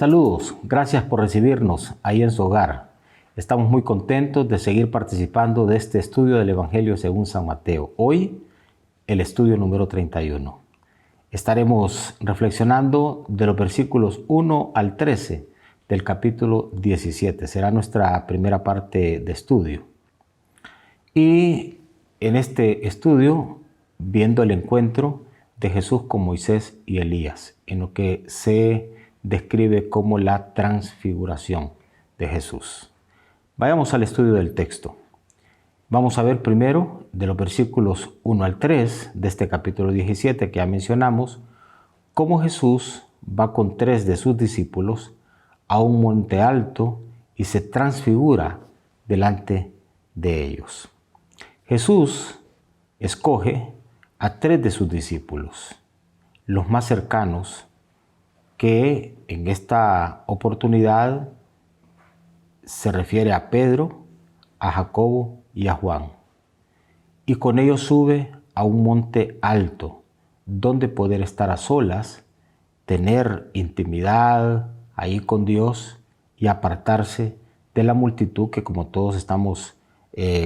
Saludos, gracias por recibirnos ahí en su hogar. Estamos muy contentos de seguir participando de este estudio del Evangelio según San Mateo. Hoy, el estudio número 31. Estaremos reflexionando de los versículos 1 al 13 del capítulo 17. Será nuestra primera parte de estudio. Y en este estudio, viendo el encuentro de Jesús con Moisés y Elías, en lo que se describe como la transfiguración de Jesús. Vayamos al estudio del texto. Vamos a ver primero de los versículos 1 al 3 de este capítulo 17 que ya mencionamos, cómo Jesús va con 3 de sus discípulos a un monte alto y se transfigura delante de ellos. Jesús escoge a 3 de sus discípulos, los más cercanos, que en esta oportunidad se refiere a Pedro, a Jacobo y a Juan. Y con ellos sube a un monte alto, donde poder estar a solas, tener intimidad ahí con Dios y apartarse de la multitud que, como todos estamos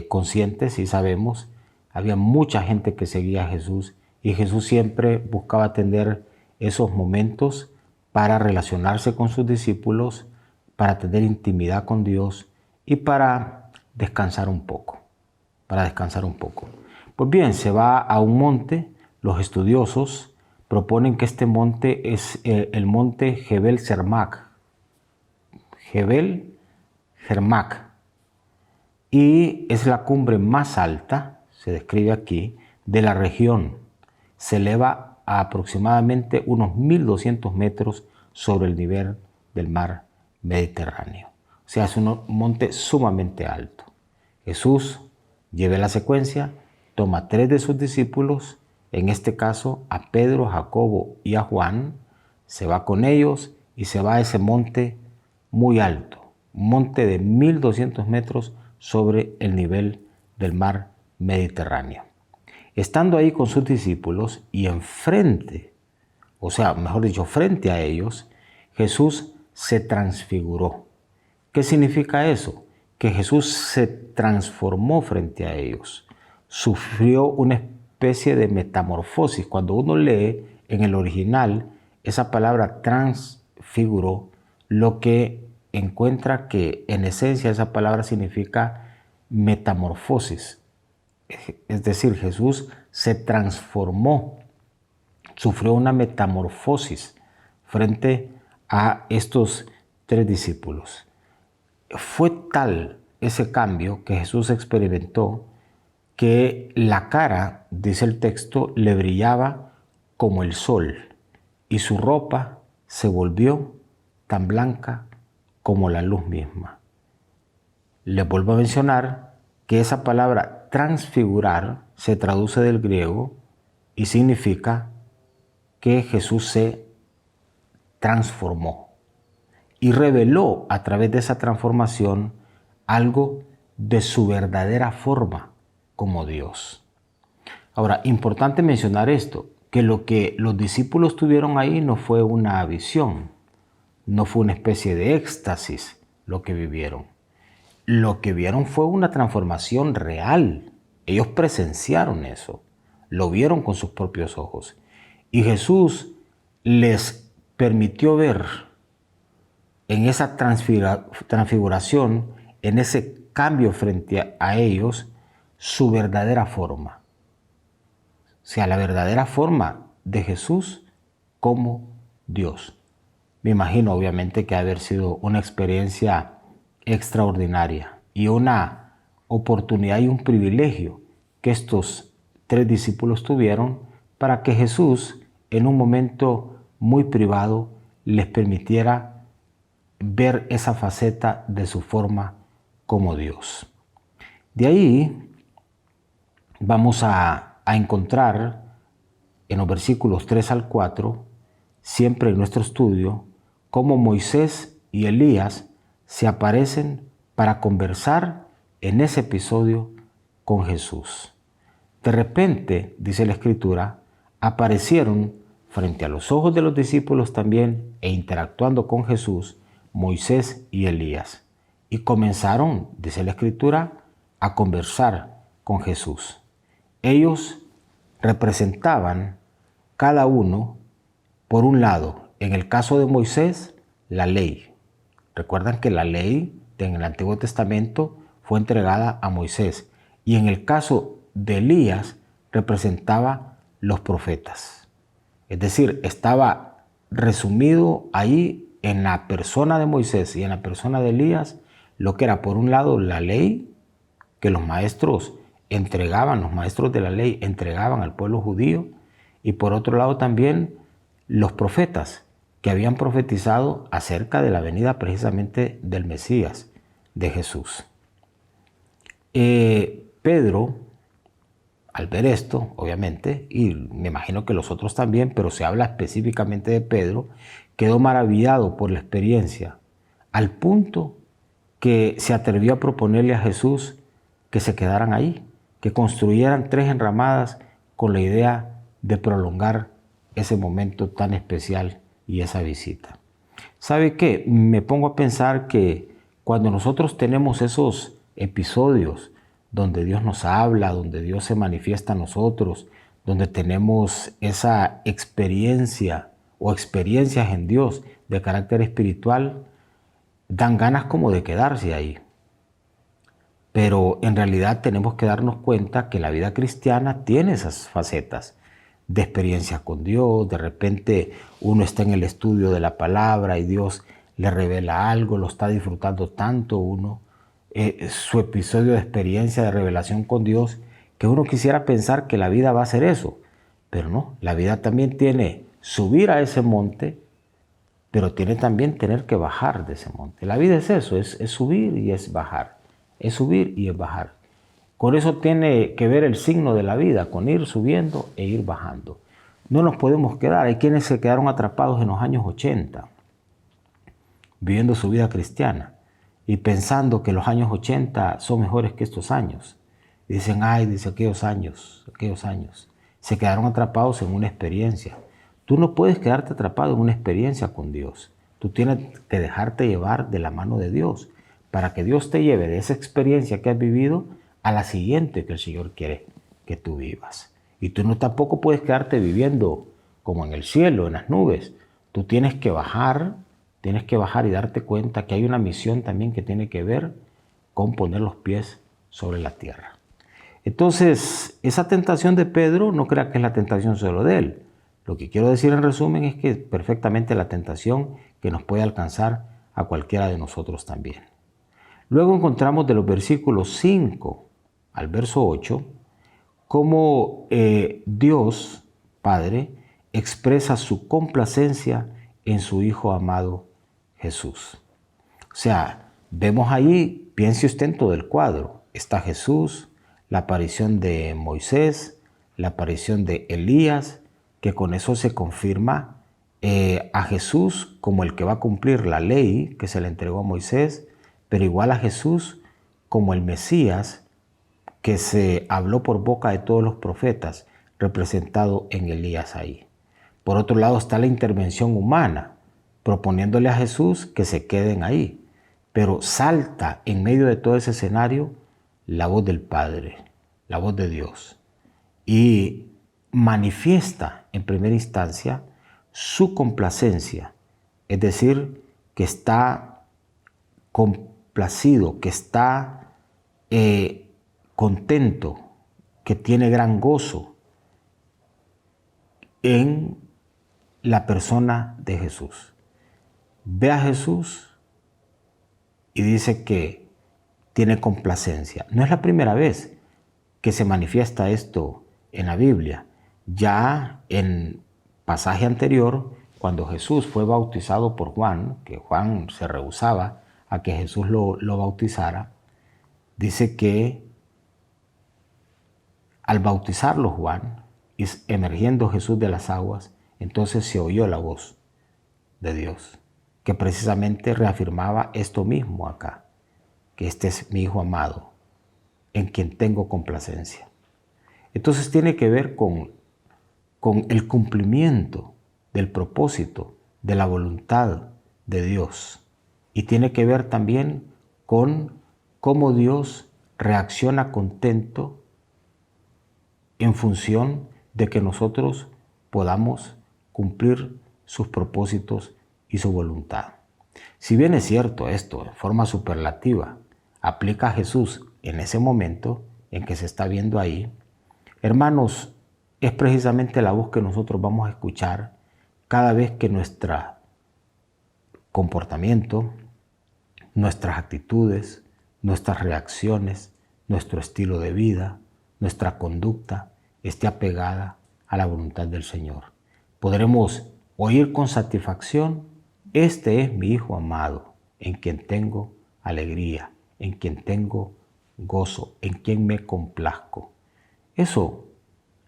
conscientes y sabemos, había mucha gente que seguía a Jesús y Jesús siempre buscaba tener esos momentos para relacionarse con sus discípulos, para tener intimidad con Dios y para descansar un poco. Pues bien, se va a un monte. Los estudiosos proponen que este monte es el monte Jebel Sermac. Y es la cumbre más alta, se describe aquí, de la región. Se eleva a aproximadamente unos 1200 metros sobre el nivel del mar Mediterráneo. O sea, es un monte sumamente alto. Jesús lleva la secuencia, toma 3 de sus discípulos, en este caso a Pedro, Jacobo y a Juan, se va con ellos y se va a ese monte muy alto, un monte de 1200 metros sobre el nivel del mar Mediterráneo. Estando ahí con sus discípulos y enfrente, o sea, mejor dicho, frente a ellos, Jesús se transfiguró. ¿Qué significa eso? Que Jesús se transformó frente a ellos. Sufrió una especie de metamorfosis. Cuando uno lee en el original esa palabra transfiguró, lo que encuentra que en esencia esa palabra significa metamorfosis. Es decir, Jesús se transformó, sufrió una metamorfosis frente a estos 3 discípulos. Fue tal ese cambio que Jesús experimentó que la cara, dice el texto, le brillaba como el sol y su ropa se volvió tan blanca como la luz misma. Les vuelvo a mencionar que esa palabra transfigurar se traduce del griego y significa que Jesús se transformó y reveló a través de esa transformación algo de su verdadera forma como Dios. Ahora, importante mencionar esto, que lo que los discípulos tuvieron ahí no fue una visión, no fue una especie de éxtasis lo que vivieron. Lo que vieron fue una transformación real. Ellos presenciaron eso, lo vieron con sus propios ojos. Y Jesús les permitió ver en esa transfiguración, en ese cambio frente a ellos, su verdadera forma. O sea, la verdadera forma de Jesús como Dios. Me imagino, obviamente, que ha de haber sido una experiencia extraordinaria y una oportunidad y un privilegio que estos 3 discípulos tuvieron para que Jesús, en un momento muy privado, les permitiera ver esa faceta de su forma como Dios. De ahí vamos a encontrar en los versículos 3 al 4, siempre en nuestro estudio, cómo Moisés y Elías se aparecen para conversar en ese episodio con Jesús. De repente, dice la Escritura, aparecieron frente a los ojos de los discípulos también e interactuando con Jesús, Moisés y Elías. Y comenzaron, dice la Escritura, a conversar con Jesús. Ellos representaban cada uno, por un lado, en el caso de Moisés, la ley. Recuerdan que la ley en el Antiguo Testamento fue entregada a Moisés. Y en el caso de Elías, representaba los profetas. Es decir, estaba resumido ahí en la persona de Moisés y en la persona de Elías, lo que era por un lado la ley que los maestros entregaban, los maestros de la ley entregaban al pueblo judío, y por otro lado también los profetas que habían profetizado acerca de la venida precisamente del Mesías, de Jesús. Pedro, al ver esto, obviamente, y me imagino que los otros también, pero se habla específicamente de Pedro, quedó maravillado por la experiencia, al punto que se atrevió a proponerle a Jesús que se quedaran ahí, que construyeran 3 enramadas con la idea de prolongar ese momento tan especial y esa visita. ¿Sabe qué? Me pongo a pensar que cuando nosotros tenemos esos episodios donde Dios nos habla, donde Dios se manifiesta a nosotros, donde tenemos esa experiencia o experiencias en Dios de carácter espiritual, dan ganas como de quedarse ahí. Pero en realidad tenemos que darnos cuenta que la vida cristiana tiene esas facetas de experiencia con Dios. De repente uno está en el estudio de la palabra y Dios le revela algo, lo está disfrutando tanto uno, su episodio de experiencia de revelación con Dios, que uno quisiera pensar que la vida va a ser eso. Pero no, la vida también tiene subir a ese monte, pero tiene también tener que bajar de ese monte. La vida es eso, es subir y es bajar. Es subir y es bajar. Con eso tiene que ver el signo de la vida, con ir subiendo e ir bajando. No nos podemos quedar. Hay quienes se quedaron atrapados en los años 80, viviendo su vida cristiana y pensando que los años 80 son mejores que estos años. Dicen, dice aquellos años. Se quedaron atrapados en una experiencia. Tú no puedes quedarte atrapado en una experiencia con Dios. Tú tienes que dejarte llevar de la mano de Dios para que Dios te lleve de esa experiencia que has vivido a la siguiente que el Señor quiere que tú vivas. Y tú no tampoco puedes quedarte viviendo como en el cielo, en las nubes. Tú tienes que bajar y darte cuenta que hay una misión también que tiene que ver con poner los pies sobre la tierra. Entonces, esa tentación de Pedro, no crea que es la tentación solo de él. Lo que quiero decir en resumen es que es perfectamente la tentación que nos puede alcanzar a cualquiera de nosotros también. Luego encontramos de los versículos 5 al verso 8 cómo Dios, Padre, expresa su complacencia en su Hijo amado Jesús. O sea, vemos ahí, piense usted en todo el cuadro, está Jesús, la aparición de Moisés, la aparición de Elías, que con eso se confirma a Jesús como el que va a cumplir la ley que se le entregó a Moisés, pero igual a Jesús como el Mesías que se habló por boca de todos los profetas, representado en Elías ahí. Por otro lado está la intervención humana, proponiéndole a Jesús que se queden ahí, pero salta en medio de todo ese escenario la voz del Padre, la voz de Dios, y manifiesta en primera instancia su complacencia, es decir, que está complacido, que está contento, que tiene gran gozo en la persona de Jesús. Ve a Jesús y dice que tiene complacencia. No es la primera vez que se manifiesta esto en la Biblia. Ya en pasaje anterior, cuando Jesús fue bautizado por Juan, que Juan se rehusaba a que Jesús lo bautizara, dice que al bautizarlo Juan, emergiendo Jesús de las aguas, entonces se oyó la voz de Dios, que precisamente reafirmaba esto mismo acá, que este es mi Hijo amado, en quien tengo complacencia. Entonces tiene que ver con el cumplimiento del propósito, de la voluntad de Dios. Y tiene que ver también con cómo Dios reacciona contento en función de que nosotros podamos cumplir sus propósitos y su voluntad. Si bien es cierto esto en forma superlativa, aplica a Jesús en ese momento en que se está viendo ahí, hermanos, es precisamente la voz que nosotros vamos a escuchar cada vez que nuestro comportamiento, nuestras actitudes, nuestras reacciones, nuestro estilo de vida, nuestra conducta esté apegada a la voluntad del Señor. Podremos oír con satisfacción: este es mi Hijo amado, en quien tengo alegría, en quien tengo gozo, en quien me complazco. Eso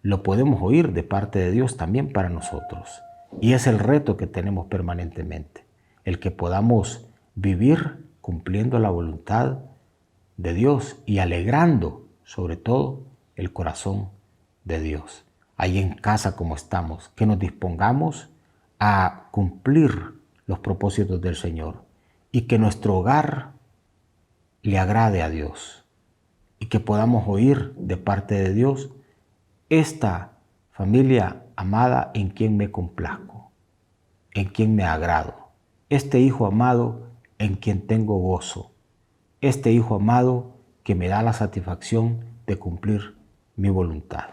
lo podemos oír de parte de Dios también para nosotros. Y es el reto que tenemos permanentemente, el que podamos vivir cumpliendo la voluntad de Dios y alegrando sobre todo el corazón de Dios. Ahí en casa como estamos, que nos dispongamos a cumplir los propósitos del Señor y que nuestro hogar le agrade a Dios y que podamos oír de parte de Dios: esta familia amada en quien me complazco, en quien me agrado, este Hijo amado en quien tengo gozo, este Hijo amado que me da la satisfacción de cumplir mi voluntad.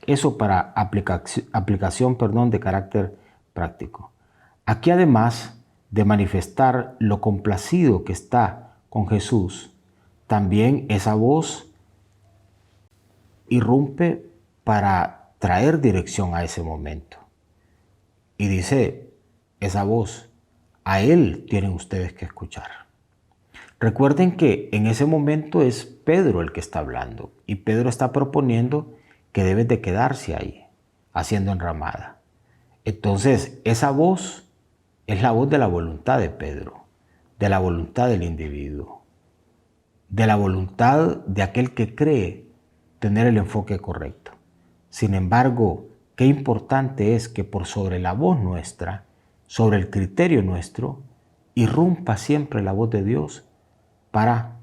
Eso para aplicación de carácter práctico. Aquí, además de manifestar lo complacido que está con Jesús, también esa voz irrumpe para traer dirección a ese momento. Y dice esa voz: a Él tienen ustedes que escuchar. Recuerden que en ese momento es Pedro el que está hablando, y Pedro está proponiendo que debe de quedarse ahí, haciendo enramada. Entonces, esa voz es la voz de la voluntad de Pedro, de la voluntad del individuo, de la voluntad de aquel que cree tener el enfoque correcto. Sin embargo, qué importante es que por sobre la voz nuestra, sobre el criterio nuestro, irrumpa siempre la voz de Dios para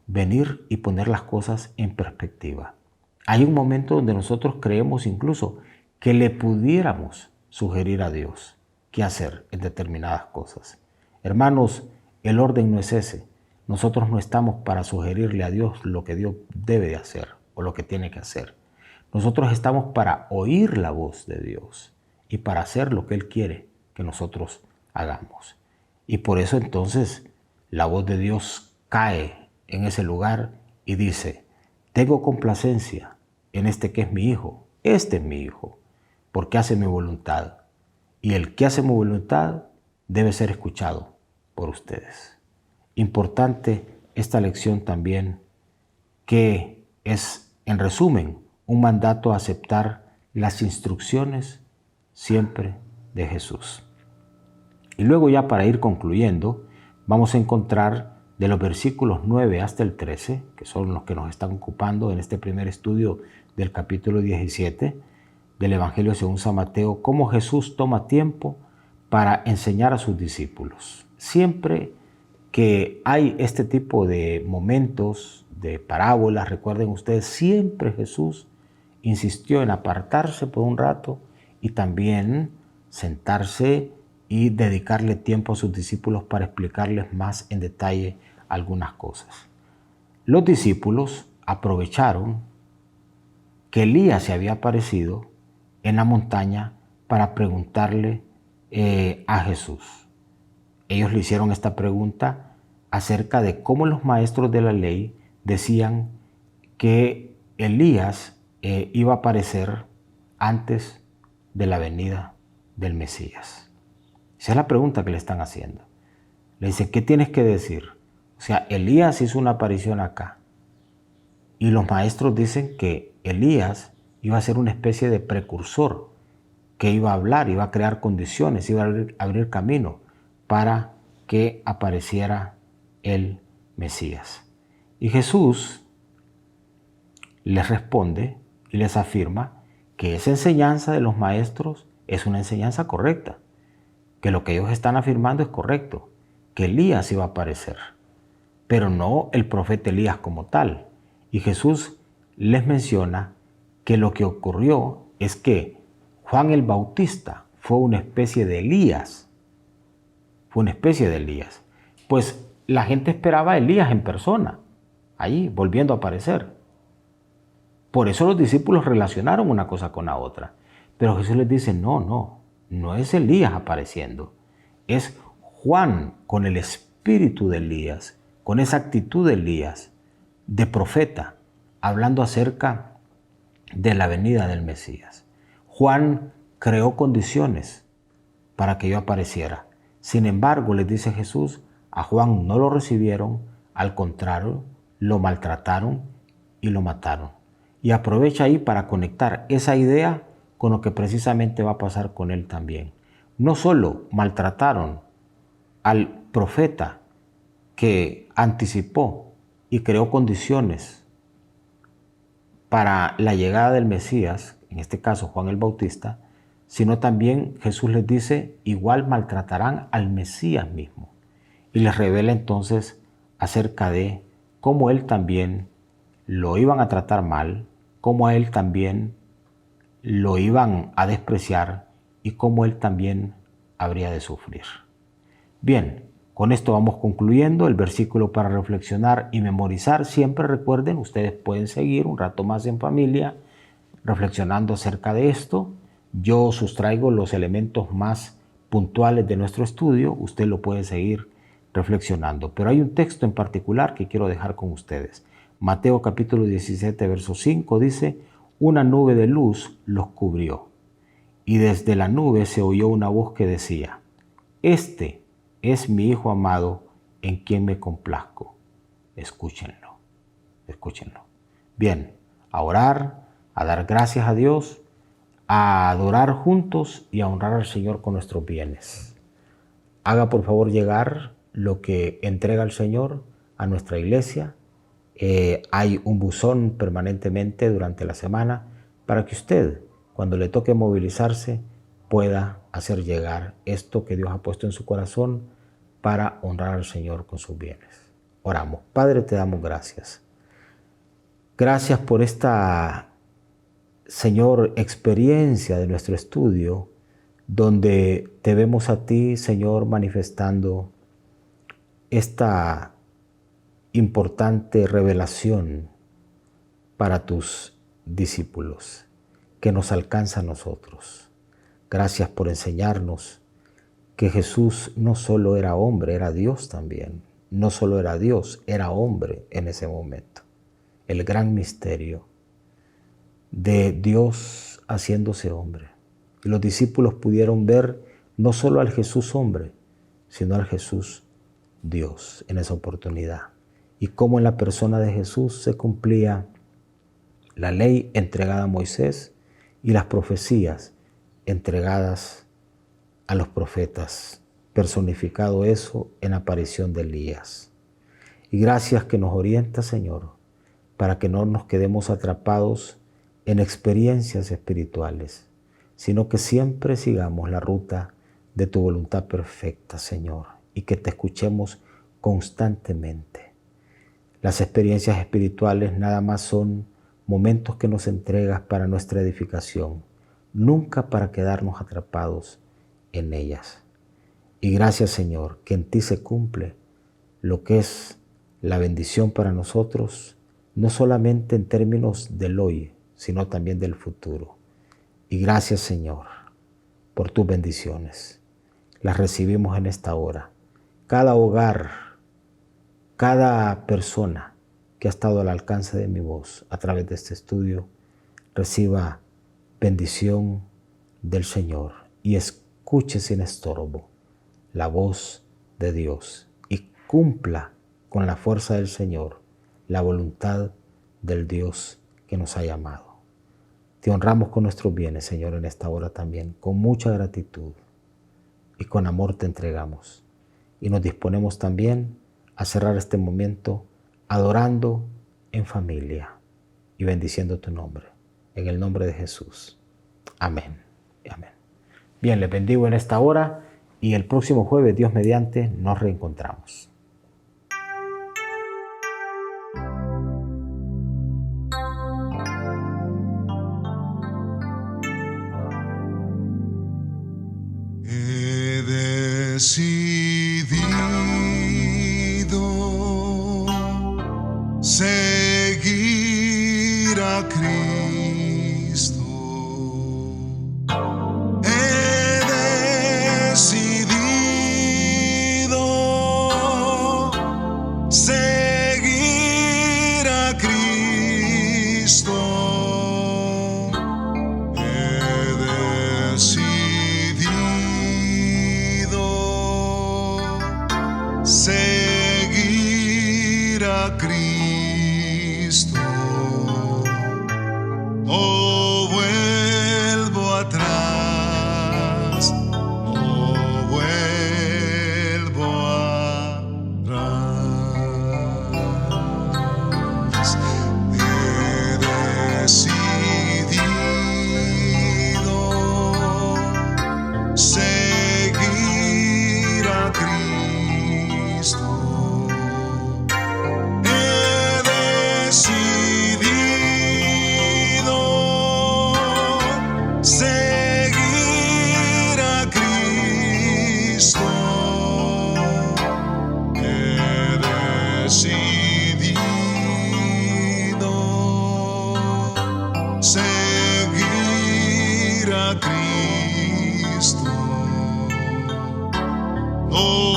venir y poner las cosas en perspectiva. Hay un momento donde nosotros creemos incluso que le pudiéramos sugerir a Dios qué hacer en determinadas cosas. Hermanos, el orden no es ese. Nosotros no estamos para sugerirle a Dios lo que Dios debe de hacer o lo que tiene que hacer. Nosotros estamos para oír la voz de Dios y para hacer lo que Él quiere que nosotros hagamos. Y por eso entonces la voz de Dios cae en ese lugar y dice: tengo complacencia en este que es mi hijo, este es mi hijo, porque hace mi voluntad. Y el que hace mi voluntad debe ser escuchado por ustedes. Importante esta lección también, que es, en resumen, un mandato a aceptar las instrucciones siempre de Jesús. Y luego, ya para ir concluyendo, vamos a encontrar de los versículos 9 hasta el 13, que son los que nos están ocupando en este primer estudio del capítulo 17 del Evangelio según San Mateo, cómo Jesús toma tiempo para enseñar a sus discípulos. Siempre que hay este tipo de momentos, de parábolas, recuerden ustedes, siempre Jesús insistió en apartarse por un rato y también sentarse y dedicarle tiempo a sus discípulos para explicarles más en detalle algunas cosas. Los discípulos aprovecharon que Elías se había aparecido en la montaña para preguntarle a Jesús. Ellos le hicieron esta pregunta acerca de cómo los maestros de la ley decían que Elías iba a aparecer antes de la venida del Mesías. Esa es la pregunta que le están haciendo. Le dicen: ¿qué tienes que decir? O sea, Elías hizo una aparición acá. Y los maestros dicen que Elías iba a ser una especie de precursor, que iba a hablar, iba a crear condiciones, iba a abrir camino para que apareciera el Mesías. Y Jesús les responde y les afirma que esa enseñanza de los maestros es una enseñanza correcta, que lo que ellos están afirmando es correcto, que Elías iba a aparecer, pero no el profeta Elías como tal. Y Jesús les menciona que lo que ocurrió es que Juan el Bautista fue una especie de Elías, Pues la gente esperaba a Elías en persona, ahí volviendo a aparecer. Por eso los discípulos relacionaron una cosa con la otra. Pero Jesús les dice, no es Elías apareciendo. Es Juan con el espíritu de Elías, con esa actitud de Elías, de profeta, hablando acerca de la venida del Mesías. Juan creó condiciones para que yo apareciera. Sin embargo, les dice Jesús, a Juan no lo recibieron, al contrario, lo maltrataron y lo mataron. Y aprovecha ahí para conectar esa idea con lo que precisamente va a pasar con él también. No solo maltrataron al profeta que anticipó y creó condiciones para la llegada del Mesías, en este caso Juan el Bautista, sino también Jesús les dice, igual maltratarán al Mesías mismo. Y les revela entonces acerca de cómo él también lo iban a tratar mal, cómo a él también lo iban a despreciar y cómo él también habría de sufrir. Bien, con esto vamos concluyendo el versículo para reflexionar y memorizar. Siempre recuerden, ustedes pueden seguir un rato más en familia reflexionando acerca de esto. Yo sustraigo los elementos más puntuales de nuestro estudio. Usted lo puede seguir reflexionando. Pero hay un texto en particular que quiero dejar con ustedes. Mateo capítulo 17, verso 5 dice, una nube de luz los cubrió, y desde la nube se oyó una voz que decía, este es mi Hijo amado en quien me complazco. Escúchenlo, escúchenlo. Bien, a orar, a dar gracias a Dios, a adorar juntos y a honrar al Señor con nuestros bienes. Haga por favor llegar lo que entrega el Señor a nuestra iglesia. Hay un buzón permanentemente durante la semana para que usted, cuando le toque movilizarse, pueda hacer llegar esto que Dios ha puesto en su corazón para honrar al Señor con sus bienes. Oramos. Padre, te damos gracias. Gracias por esta, Señor, experiencia de nuestro estudio, donde te vemos a ti, Señor, manifestando esta importante revelación para tus discípulos que nos alcanza a nosotros. Gracias por enseñarnos que Jesús no solo era hombre, era Dios también. No solo era Dios, era hombre en ese momento. El gran misterio de Dios haciéndose hombre. Y los discípulos pudieron ver no solo al Jesús hombre, sino al Jesús Dios en esa oportunidad. Y cómo en la persona de Jesús se cumplía la ley entregada a Moisés y las profecías entregadas a los profetas, personificado eso en la aparición de Elías. Y gracias que nos orienta, Señor, para que no nos quedemos atrapados en experiencias espirituales, sino que siempre sigamos la ruta de tu voluntad perfecta, Señor, y que te escuchemos constantemente. Las experiencias espirituales nada más son momentos que nos entregas para nuestra edificación, nunca para quedarnos atrapados en ellas. Y gracias, Señor, que en ti se cumple lo que es la bendición para nosotros, no solamente en términos del hoy, sino también del futuro. Y gracias, Señor, por tus bendiciones. Las recibimos en esta hora. Cada hogar, cada persona que ha estado al alcance de mi voz a través de este estudio, reciba bendición del Señor y escuche sin estorbo la voz de Dios y cumpla con la fuerza del Señor la voluntad del Dios que nos ha llamado. Te honramos con nuestros bienes, Señor, en esta hora también, con mucha gratitud y con amor te entregamos. Y nos disponemos también a cerrar este momento adorando en familia y bendiciendo tu nombre. En el nombre de Jesús. Amén y amén. Bien, les bendigo en esta hora y el próximo jueves, Dios mediante, nos reencontramos. He decidido seguir a Cristo. He decidido seguir a Cristo. He decidido seguir a Cristo. No vuelvo atrás, no vuelvo atrás. He decidido seguir a Cristo. He decidido seguir a Cristo. He decidido seguir a Cristo. Oh,